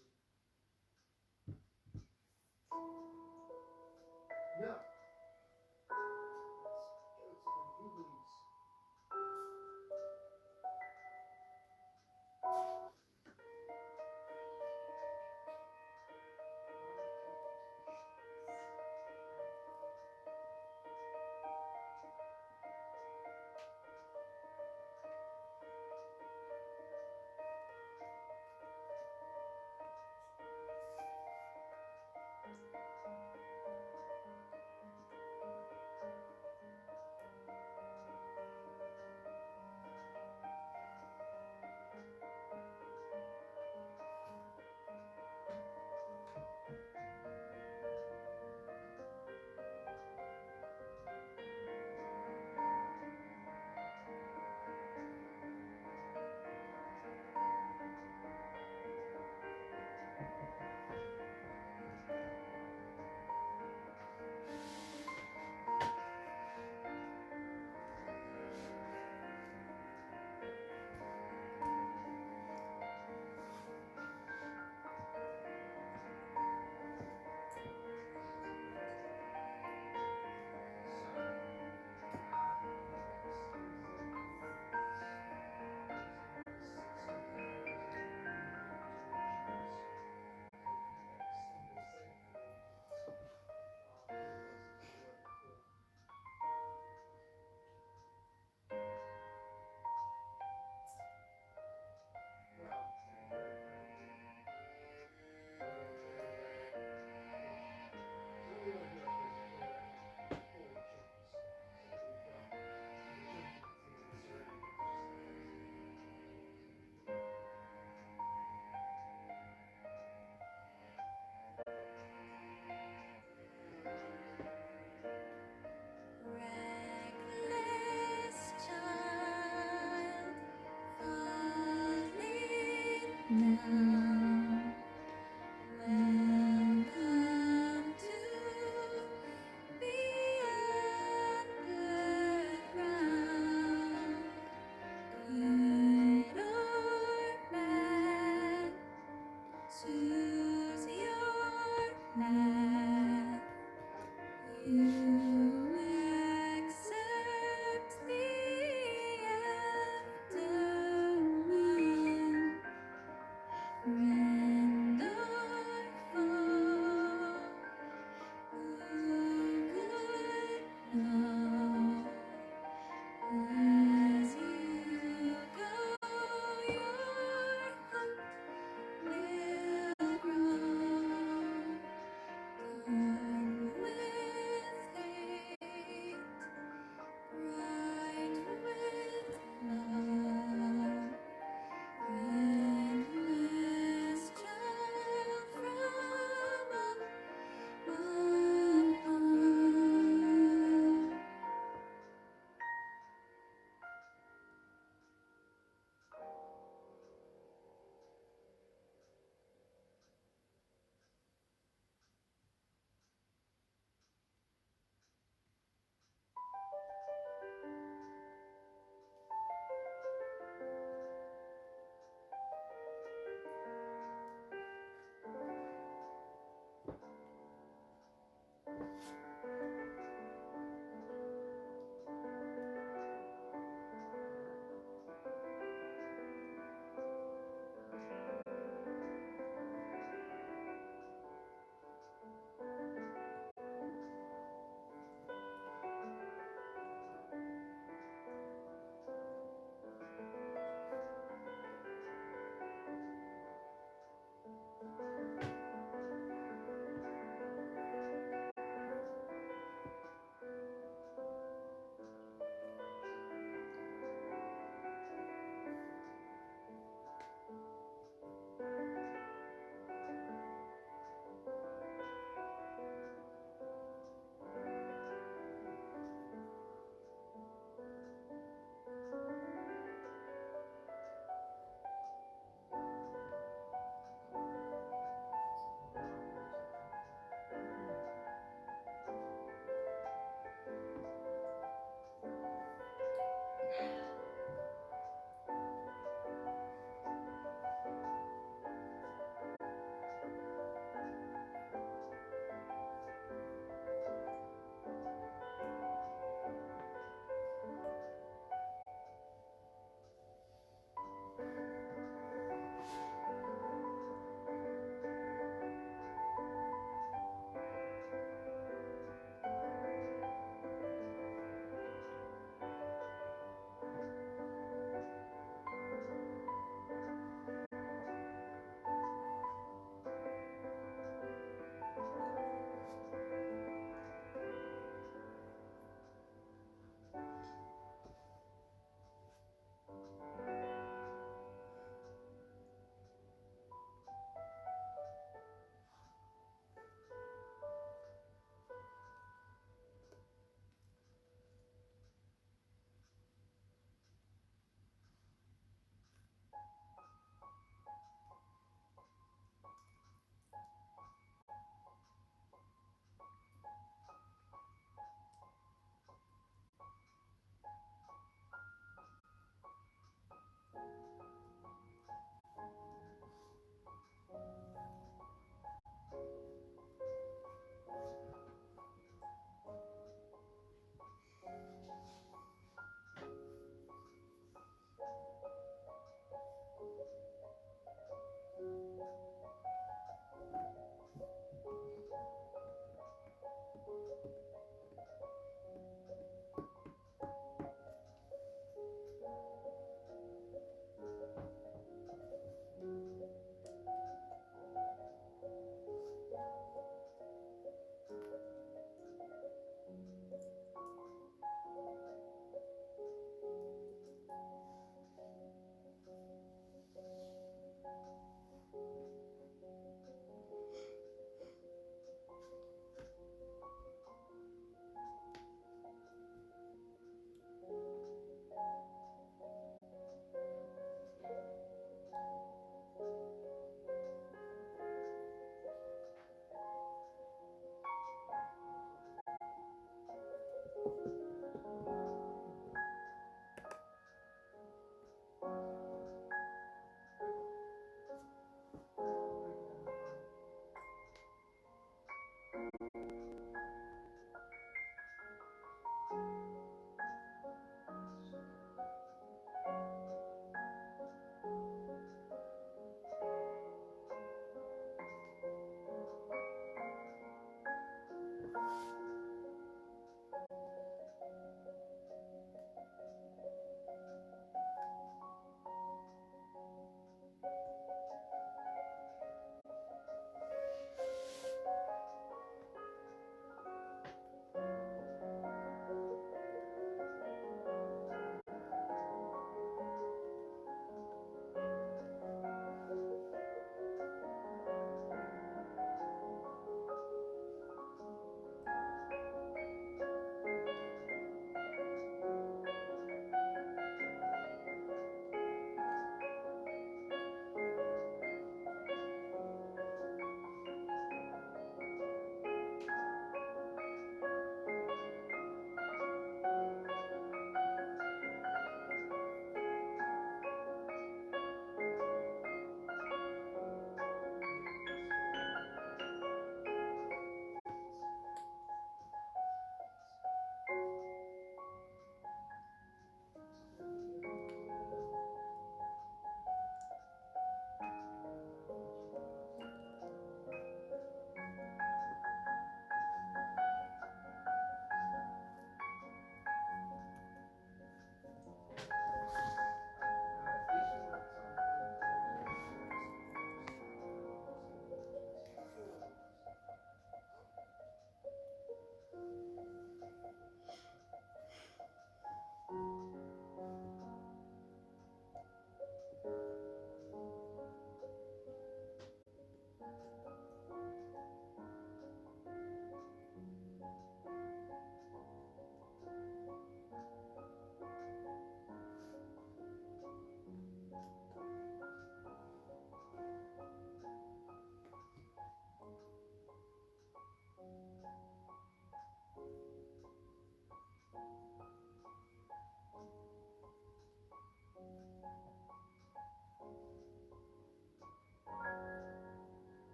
No. Let's go to the googlies.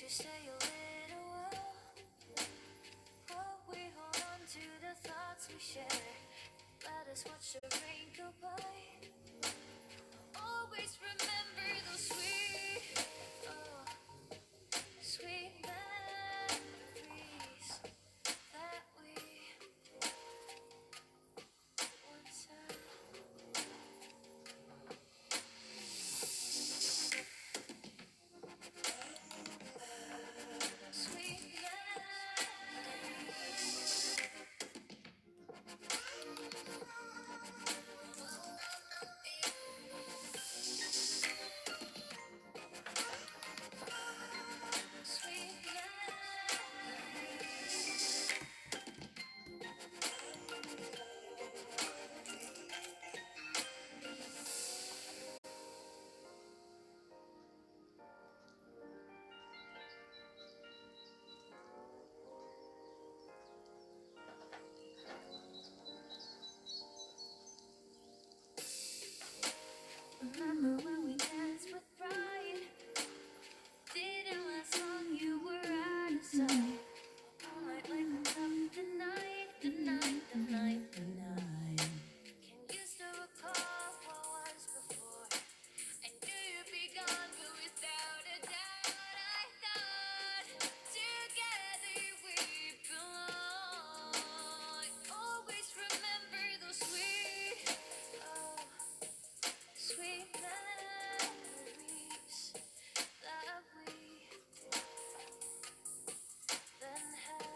you stay a little while? While we hold on to the thoughts we share, let us watch the rain go by. Always remember those sweet, oh, sweet memories that we once had. Sweet remember when we danced with pride? Didn't last long, you were out of sight. All night like the night, the night, the night, the night. Can you still recall what was before? I knew you'd be gone, but without a doubt, I thought together we belong. I always remember those sweet, oh, sweet memories that we then had.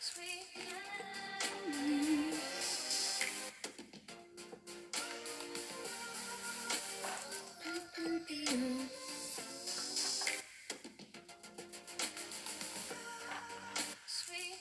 Sweet memories. Sweet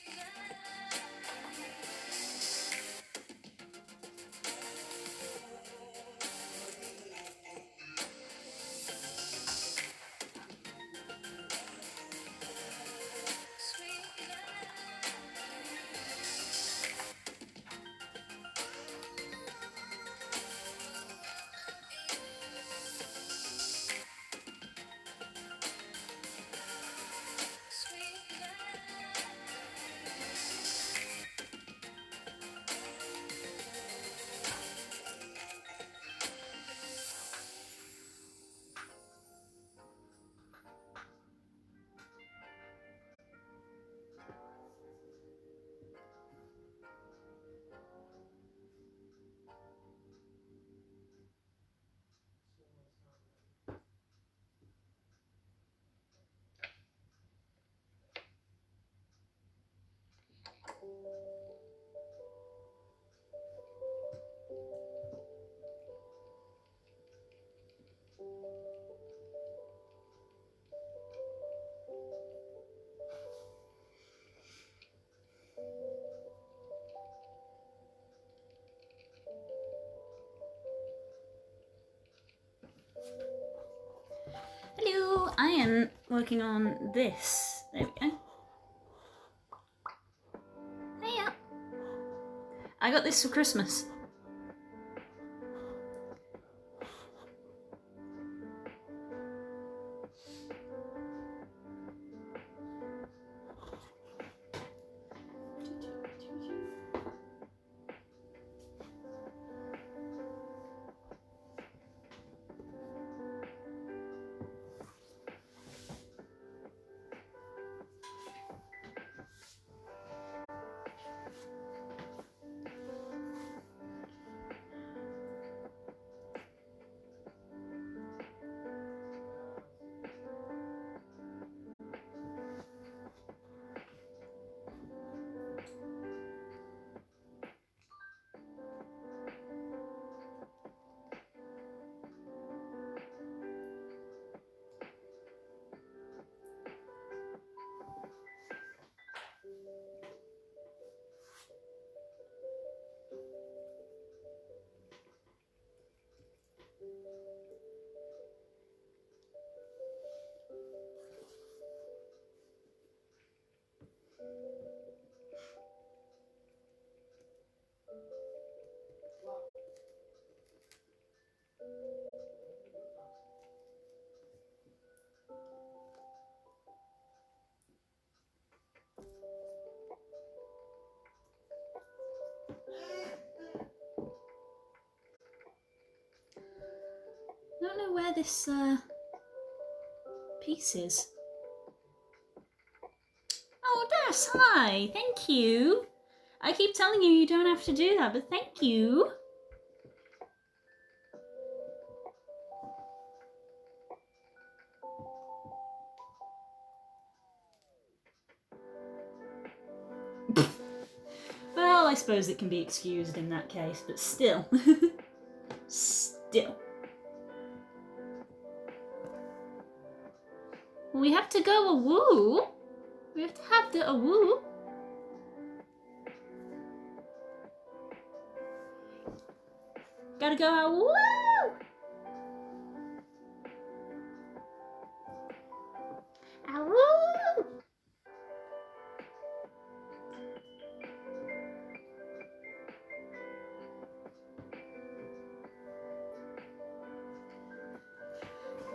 Hello, I am working on this. There we go. Hiya. I got this for Christmas. this piece is. Oh, Des, hi! Thank you! I keep telling you don't have to do that, but thank you! Well, I suppose it can be excused in that case, but still. Still. We have to go a woo. We have to have the a woo. Gotta go a woo. A woo.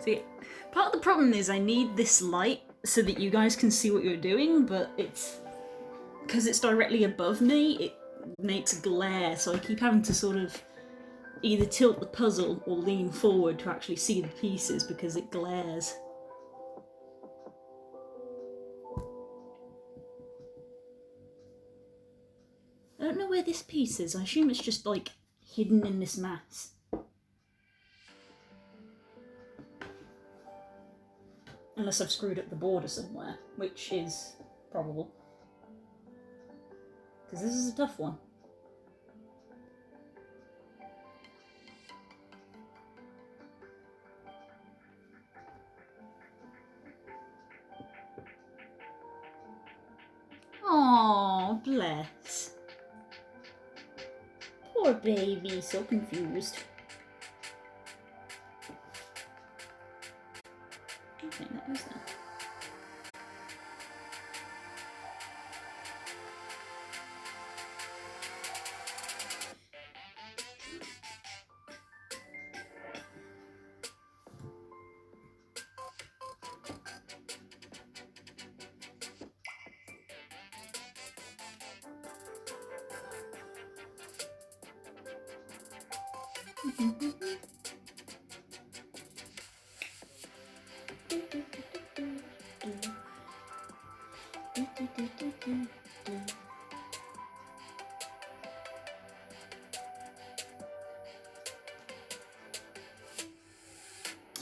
See, part of the problem is I need this light so that you guys can see what you're doing, but it's because it's directly above me, it makes glare, so I keep having to sort of either tilt the puzzle or lean forward to actually see the pieces because it glares. I don't know where this piece is. I assume it's just like hidden in this mass. Unless I've screwed up the border somewhere, which is probable. Because this is a tough one. Oh, bless. Poor baby, so confused. I think that was that.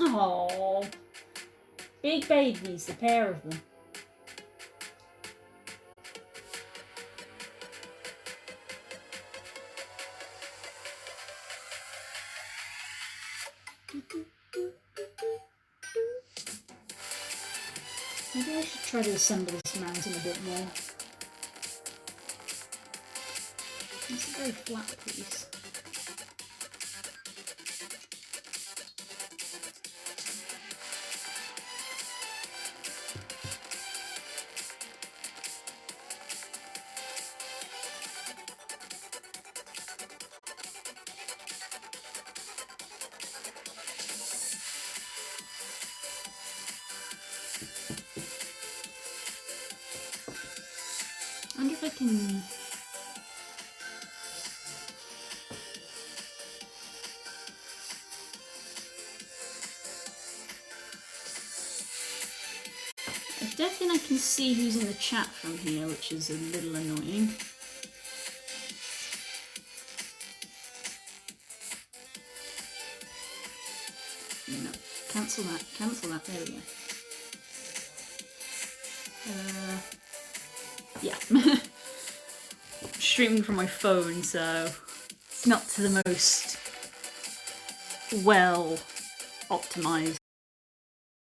Oh, big babies, the pair of them. Maybe I should try to assemble this mountain a bit more. It's a very flat piece. I wonder if I can... I don't think I can see who's in the chat from here, which is a little annoying. No, cancel that, there we go. Yeah. Streaming from my phone, so it's not to the most well optimized